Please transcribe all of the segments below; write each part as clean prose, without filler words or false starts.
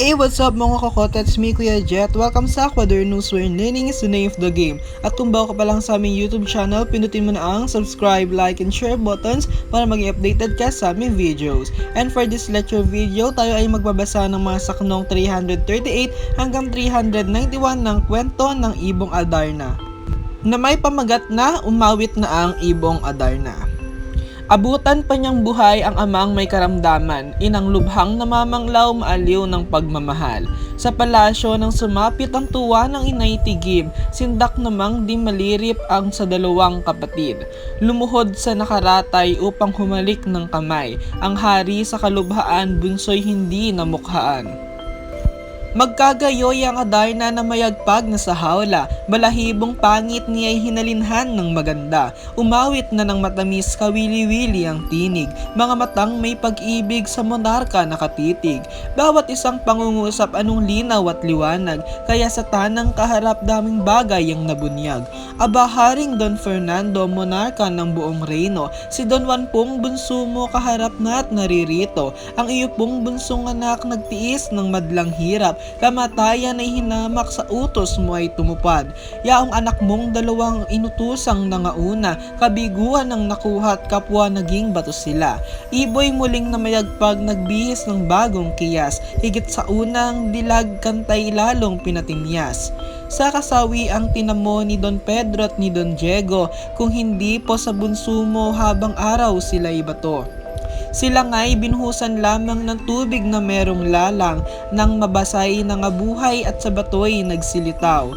Hey, what's up mga Kokote? It's me, Kuya Jet. Welcome sa Ecuador News where learning is the name of the game. At kung bago ka pa lang sa aming YouTube channel, pinutin mo na ang subscribe, like, and share buttons para maging updated ka sa aming videos. And for this lecture video, tayo ay magbabasa ng mga saknong 338 hanggang 391 ng kwento ng Ibong Adarna, na may pamagat na Umawit na ang Ibong Adarna. Abutan pa niyang buhay ang amang may karamdaman, inang lubhang namamanglaw maaliw ng pagmamahal. Sa palasyo nang sumapit ang tuwa ng inay tigib, sindak namang di malirip ang sa dalawang kapatid. Lumuhod sa nakaratay upang humalik ng kamay, ang hari sa kalubhaan bunsoy hindi namukhaan. Magkagayoy ang Adarna na mayagpag na sa hawla, balahibong pangit niya'y hinalinhan ng maganda. Umawit na ng matamis kawili-wili ang tinig, mga matang may pag-ibig sa monarka nakatitig. Bawat isang pangungusap anong linaw at liwanag, kaya sa tanang kaharap daming bagay ang nabunyag. Aba Haring Don Fernando, monarka ng buong reino, si Don Juan pong bunso mo kaharap na at naririto. Ang iyo pong bunsong anak nagtiis ng madlang hirap, kamatayan ay hinamak sa utos mo ay tumupad. Yaong anak mong dalawang inutusang nangauna, kabiguan ang nakuha at kapwa naging bato sila. Iboy muling na mayagpag nagbihis ng bagong kiyas, higit sa unang dilag kantay lalong pinatimyas. Sa kasawi ang tinamo ni Don Pedro at ni Don Diego, kung hindi po sa bunso mo habang araw sila'y bato. Sila nga'y binuhusan lamang ng tubig na merong lalang, nang mabasay na nga buhay at sa bato'y nagsilitaw.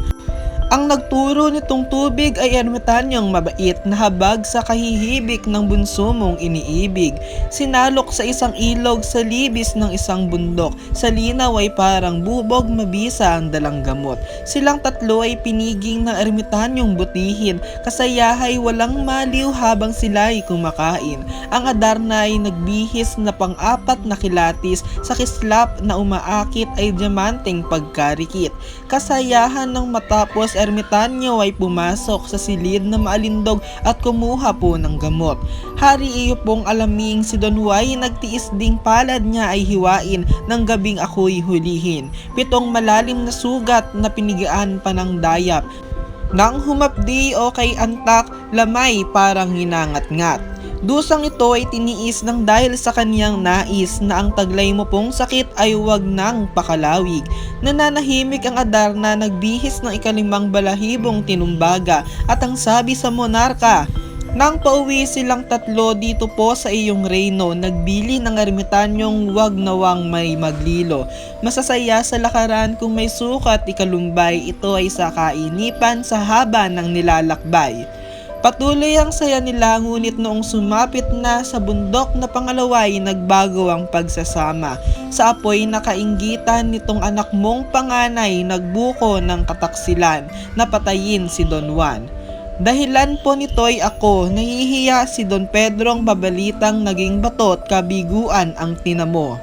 Ang nagturo nitong tubig ay ermitanyong mabait na habag sa kahihibik ng bunso mong iniibig. Sinalok sa isang ilog sa libis ng isang bundok, sa linaw ay parang bubog mabisa ang dalang gamot. Silang tatlo ay piniging ng ermitanyong butihin, kasayahay walang maliw habang sila'y kumakain. Ang Adarna ay nagbihis na pang-apat na kilatis, sa kislap na umaakit ay diamanteng pagkarikit. Kasayahan ng matapos ermitanyo ay pumasok sa silid na maalindog at kumuha po ng gamot. Hari iyo pong alaming si Don Juan nagtiis ding palad niya ay hiwain, ng gabing ako'y hulihin. 7 malalim na sugat na pinigaan pa ng dayap, nang humapdi o kay antak, lamay parang hinangat-ngat. Dusang ito ay tiniis ng dahil sa kaniyang nais na ang taglay mo pong sakit ay huwag nang pakalawig. Nananahimik ang Adarna, nagbihis ng ikalimang balahibong tinumbaga, at ang sabi sa monarka, nang pauwi silang tatlo dito po sa iyong reino, nagbili ng ermitanyong wag nawang may maglilo. Masasaya sa lakaran kung may sukat ikalumbay, ito ay sa kainipan sa haba ng nilalakbay. Patuloy ang saya nila, ngunit noong sumapit na sa bundok na pangalaway, nagbago ang pagsasama. Sa apoy nakainggitan nitong anak mong panganay, nagbuko ng kataksilan, napatayin si Don Juan. Dahilan po nito'y ako, nahihiya si Don Pedrong babalitang naging batot, kabiguan ang tinamo.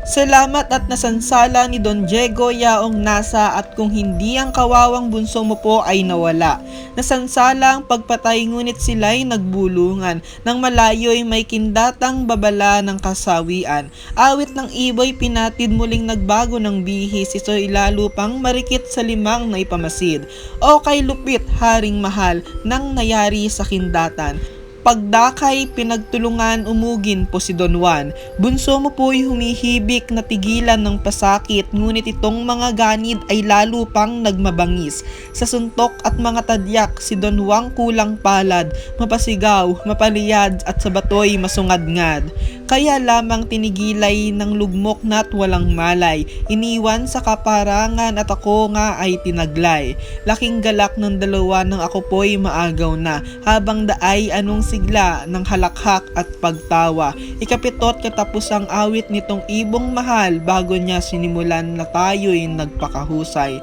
Salamat at nasansala ni Don Diego yaong nasa, at kung hindi ang kawawang bunso mo po ay nawala. Nasansala ang pagpatay, ngunit sila'y nagbulungan, nang malayo'y may kindatang babala ng kasawian. Awit ng iboy pinatid, muling nagbago ng bihis, ito'y lalo pang marikit sa limang na ipamasid. O kay lupit, haring mahal, nang nayari sa kindatan. Pagdakay pinagtulungan, umugin po si Don Juan. Bunso mo po'y humihibik na tigilan ng pasakit, ngunit itong mga ganid ay lalo pang nagmabangis. Sa suntok at mga tadyak, si Don Juan kulang palad, mapasigaw, mapaliyad at sa bato'y masungad-ngad. Kaya lamang tinigilay ng lugmok na't walang malay, iniwan sa kaparangan at ako nga ay tinaglay. Laking galak ng dalawa nang ako po'y maagaw na, habang daay anong sigla ng halakhak at pagtawa. Ikapitot katapusang awit nitong ibong mahal, bago niya sinimulan na tayo'y nagpakahusay.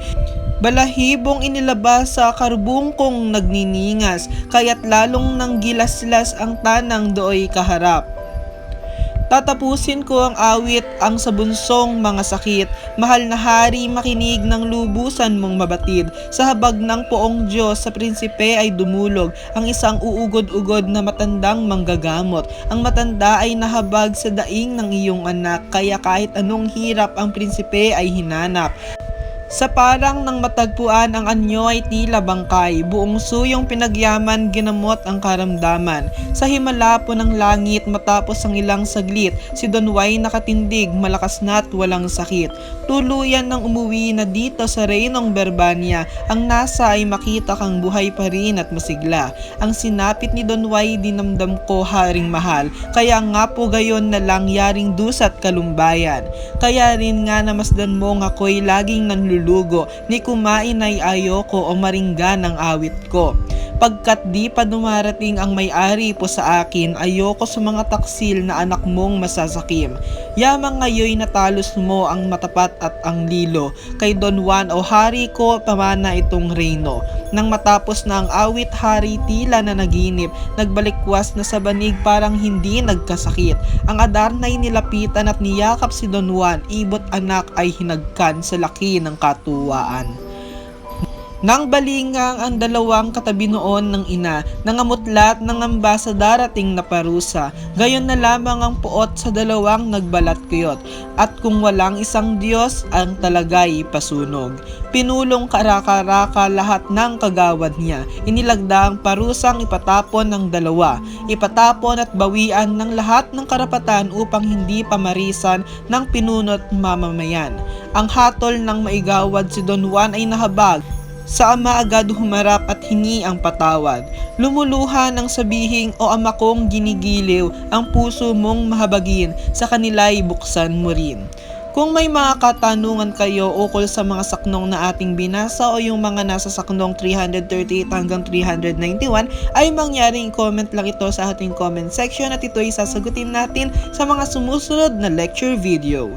Balahibong inilabas sa karbungkong nagniningas, kaya't lalong nang gilaslas ang tanang dooy kaharap. Tatapusin ko ang awit ang sa bunsong mga sakit. Mahal na hari, makinig ng lubusan mong mabatid. Sa habag ng poong Diyos, sa prinsipe ay dumulog ang isang uugod-ugod na matandang manggagamot. Ang matanda ay nahabag sa daing ng iyong anak, kaya kahit anong hirap ang prinsipe ay hinanap. Sa parang ng matagpuan ang anyo ay tila bangkay, buong suyong pinagyaman ginamot ang karamdaman. Sa himala po ng langit matapos ang ilang saglit, si Don Juan nakatindig, malakas na't walang sakit. Tuluyan ng umuwi na dito sa reynong Berbanya, ang nasa ay makita kang buhay pa rin at masigla. Ang sinapit ni Don Juan dinamdam ko haring mahal, kaya nga po gayon na lang yaring dusat kalumbayan. Kaya rin nga namasdan mo nga ako'y laging nanlulugo, ni kumain ay ayoko o maringgan ang awit ko. Pagkat di pa dumarating ang may-ari po sa akin, ayoko sa mga taksil na anak mong masasakim. Yamang ngayoy natalos mo ang matapat at ang lilo, kay Don Juan o hari ko pamana itong reyno. Nang matapos na ang awit, hari tila na naginip, nagbalikwas na sa banig parang hindi nagkasakit. Ang Adarna'y nilapitan at niyakap si Don Juan, ibot anak ay hinagkan sa laki ng katuwaan. Nang balingang ang dalawang katabi noon ng ina, nangamutlat ng amba sa darating na parusa, gayon na lamang ang puot sa dalawang nagbalat kuyot, at kung walang isang Diyos, ang talaga'y pasunog. Pinulong karaka-raka lahat ng kagawad niya, inilagda ang parusang ipatapon ng dalawa, ipatapon at bawian ng lahat ng karapatan upang hindi pamarisan ng pinunot mamamayan. Ang hatol ng maigawad si Don Juan ay nahabag. Sa ama agad humarap at hingi ang patawad. Lumuluha ng sabihing, o ama kong ginigiliw, ang puso mong mahabagin, sa kanila'y buksan mo rin. Kung may mga katanungan kayo ukol sa mga saknong na ating binasa o yung mga nasa saknong 338 hanggang 391, ay mangyaring comment lang ito sa ating comment section at ito'y sasagutin natin sa mga sumusunod na lecture video.